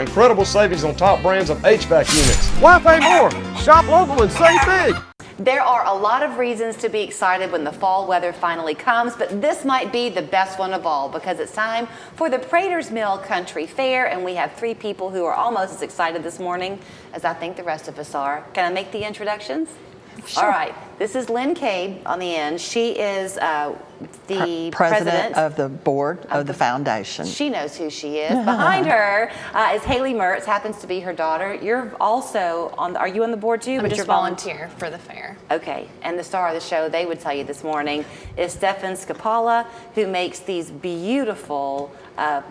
Incredible savings on top brands of HVAC units. Why pay more? Shop local and save big. There are a lot of reasons to be excited when the fall weather finally comes, but this might be the best one of all because it's time for the Prater's Mill Country Fair, and we have three people who are almost as excited this morning as I think the rest of us are. Can I make the introductions? Sure. All right. This is Lynn Cade on the end. She is the president of the board of the foundation. She knows who she is. Behind her is Haley Mertz, happens to be her daughter. You're also on. Are you on the board too? I'm just volunteer for the fair. Okay. And the star of the show, they would tell you this morning, is Stefan Scapala, who makes these beautiful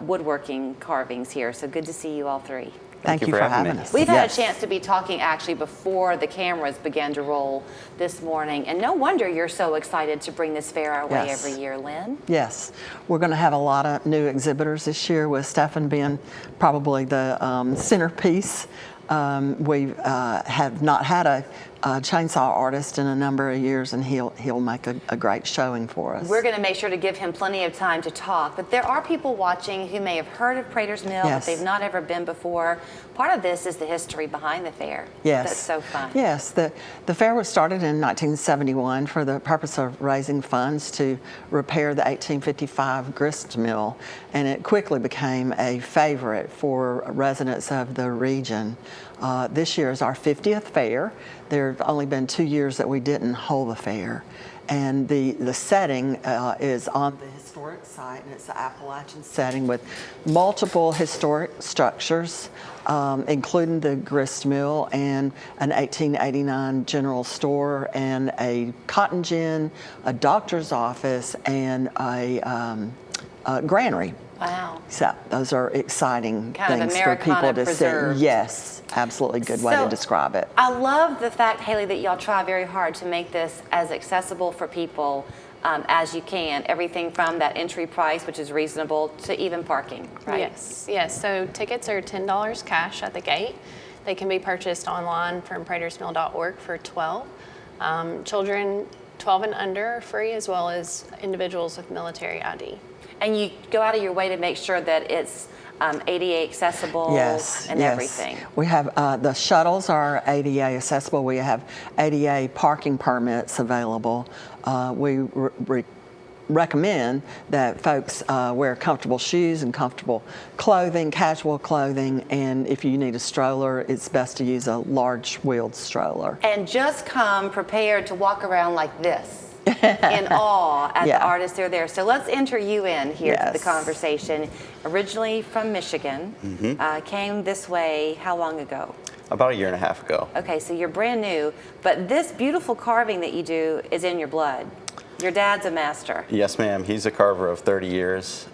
woodworking carvings here. So good to see you all three. Thank you for having us. We've had a chance to be talking actually before the cameras began to roll this morning, and no wonder you're so excited to bring this fair our way every year, Lynn. Yes, we're going to have a lot of new exhibitors this year, with Stefan being probably the centerpiece. We have not had a chainsaw artist in a number of years, and he'll make a great showing for us. We're going to make sure to give him plenty of time to talk, but there are people watching who may have heard of Prater's Mill, but they've not ever been before. Part of this is the history behind the fair. Yes. That's so fun. Yes, the fair was started in 1971 for the purpose of raising funds to repair the 1855 grist mill, and it quickly became a favorite for residents of the region. This year is our 50th fair. There have only been 2 years that we didn't hold the fair. And the setting is on the historic site, and it's the Appalachian setting with multiple historic structures, including the grist mill and an 1889 general store and a cotton gin, a doctor's office, and a granary. Wow. So those are exciting kind things for people to preserved. see. Yes, absolutely good way to describe it. I love the fact, Haley, that y'all try very hard to make this as accessible for people as you can. Everything from that entry price, which is reasonable, to even parking, right? Yes. So tickets are $10 cash at the gate. They can be purchased online from pratersmill.org for $12. Children 12 and under are free, as well as individuals with military ID. And you go out of your way to make sure that it's ADA accessible and everything. We have the shuttles are ADA accessible. We have ADA parking permits available. We recommend that folks wear comfortable shoes and comfortable clothing, casual clothing, and if you need a stroller, it's best to use a large wheeled stroller. And just come prepared to walk around like this. In awe at the artists that are there. So let's enter you in here to the conversation. Originally from Michigan, came this way how long ago? About 1.5 years ago. Okay, so you're brand new, but this beautiful carving that you do is in your blood. Your dad's a master. Yes, ma'am. He's a carver of 30 years.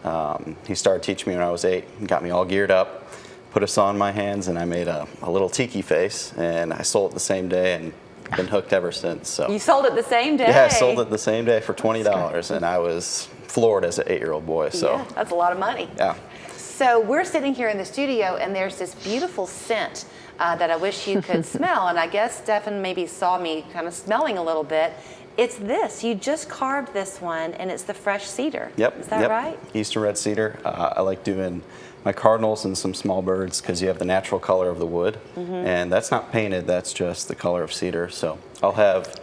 He started teaching me when I was 8 and got me all geared up, put a saw in my hands, and I made a little tiki face, and I sold it the same day, and been hooked ever since. So you sold it the same day? Yeah, I sold it the same day for $20, and I was floored as an 8-year-old boy. So yeah, that's a lot of money. Yeah. So we're sitting here in the studio, and there's this beautiful scent that I wish you could smell, and I guess Stefan maybe saw me kind of smelling a little bit. It's this. You just carved this one, and it's the fresh cedar. Yep. Is that right? Eastern red cedar. I like doing my cardinals and some small birds because you have the natural color of the wood, and that's not painted, that's just the color of cedar. So I'll have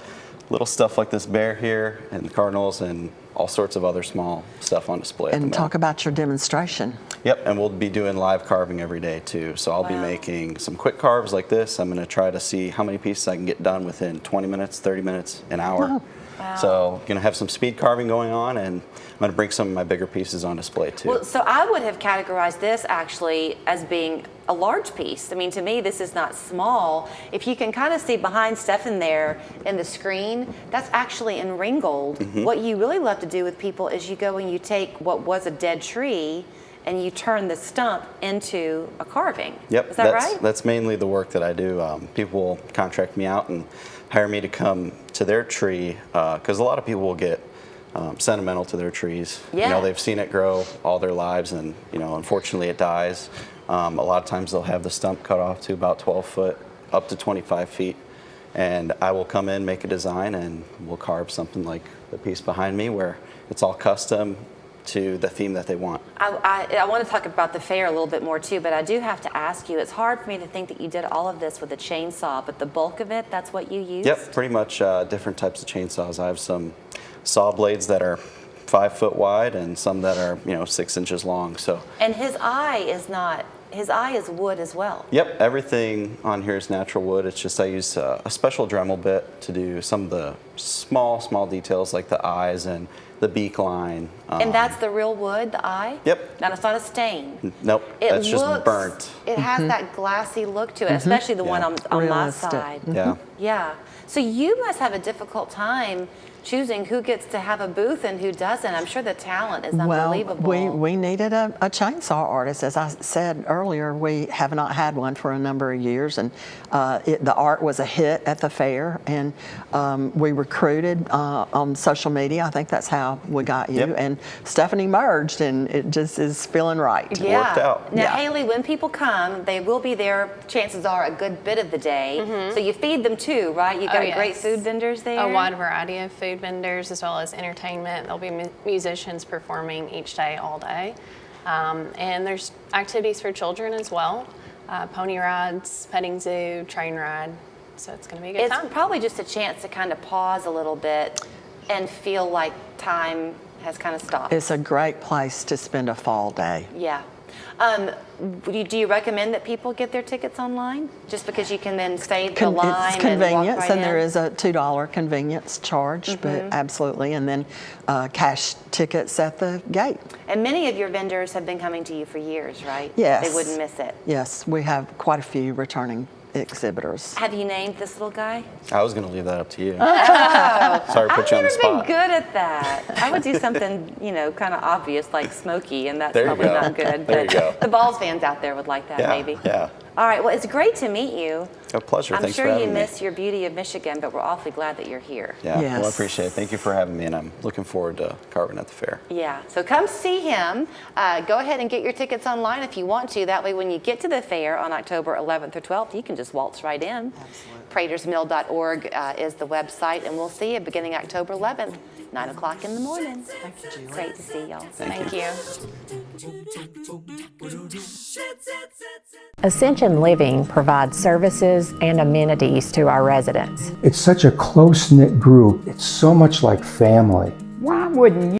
little stuff like this bear here and the cardinals and all sorts of other small stuff on display. And talk about your demonstration. Yep, and we'll be doing live carving every day too. So I'll be making some quick carves like this. I'm going to try to see how many pieces I can get done within 20 minutes, 30 minutes, an hour. Oh. Wow. So going to have some speed carving going on, and I'm going to bring some of my bigger pieces on display too. Well, so I would have categorized this actually as being a large piece. I mean, to me, this is not small. If you can kind of see behind Stefan there in the screen, that's actually in ringgold. What you really love to do with people is you go and you take what was a dead tree and you turn the stump into a carving. Yep, is that right? That's mainly the work that I do. People will contract me out and hire me to come to their tree because a lot of people will get sentimental to their trees. Yeah. You know, they've seen it grow all their lives, and you know, unfortunately, it dies. A lot of times they'll have the stump cut off to about 12 foot, up to 25 feet, and I will come in, make a design, and we'll carve something like the piece behind me, where it's all custom. to the theme that they want. I want to talk about the fair a little bit more too, but I do have to ask you, it's hard for me to think that you did all of this with a chainsaw, but the bulk of it, that's what you used? Yep, pretty much different types of chainsaws. I have some saw blades that are 5 foot wide and some that are 6 inches long. So. And his eye is wood as well. Yep, everything on here is natural wood. It's just I use a special Dremel bit to do some of the small details like the eyes and the beak line. And that's the real wood, the eye? Yep. Now, it's not a stain. Nope, that's just burnt. It has that glassy look to it, especially the one on my Realistic. side. Yeah. Yeah. So you must have a difficult time choosing who gets to have a booth and who doesn't. I'm sure the talent is unbelievable. Well, we needed a chainsaw artist. As I said earlier, we have not had one for a number of years, and the art was a hit at the fair, and we recruited on social media. I think that's how we got you. Yep. And Stephanie merged, and it just is feeling right. Yeah. Worked out. Now, Yeah. Haley, when people come, they will be there, chances are, a good bit of the day. So you feed them too, right? You got yes. great food vendors there? A wide variety of food vendors as well as entertainment. There'll be musicians performing each day, all day. And there's activities for children as well. Pony rides, petting zoo, train ride. So it's going to be a good time. It's probably just a chance to kind of pause a little bit and feel like time has kind of stopped. It's a great place to spend a fall day. Yeah. Do you recommend that people get their tickets online? Just because you can then save the line It's and walk convenience, right and there in? is a $2 convenience charge, but absolutely, and then cash tickets at the gate. And many of your vendors have been coming to you for years, right? Yes. They wouldn't miss it. Yes, we have quite a few returning exhibitors. Have you named this little guy? I was going to leave that up to you. Sorry to put you on the I've never spot. been good at that. I would do something, kind of obvious like Smokey, and that's There you probably go. not good. There you But go. the Balls fans out there would like that, Yeah, maybe. yeah. All right. Well, it's great to meet you. A pleasure. I'm Thanks sure for you having me. miss your beauty of Michigan, but we're awfully glad that you're here. Yeah, well, I Yes. appreciate it. Thank you for having me, and I'm looking forward to carving at the fair. Yeah, so come see him. Go ahead and get your tickets online if you want to. That way, when you get to the fair on October 11th or 12th, you can just waltz right in. Pratersmill.org is the website, and we'll see you beginning October 11th, 9 o'clock in the morning. Thank you, Julie. Great to see y'all. Thank you. Ascension Living provides services and amenities to our residents. It's such a close-knit group. It's so much like family. Why wouldn't you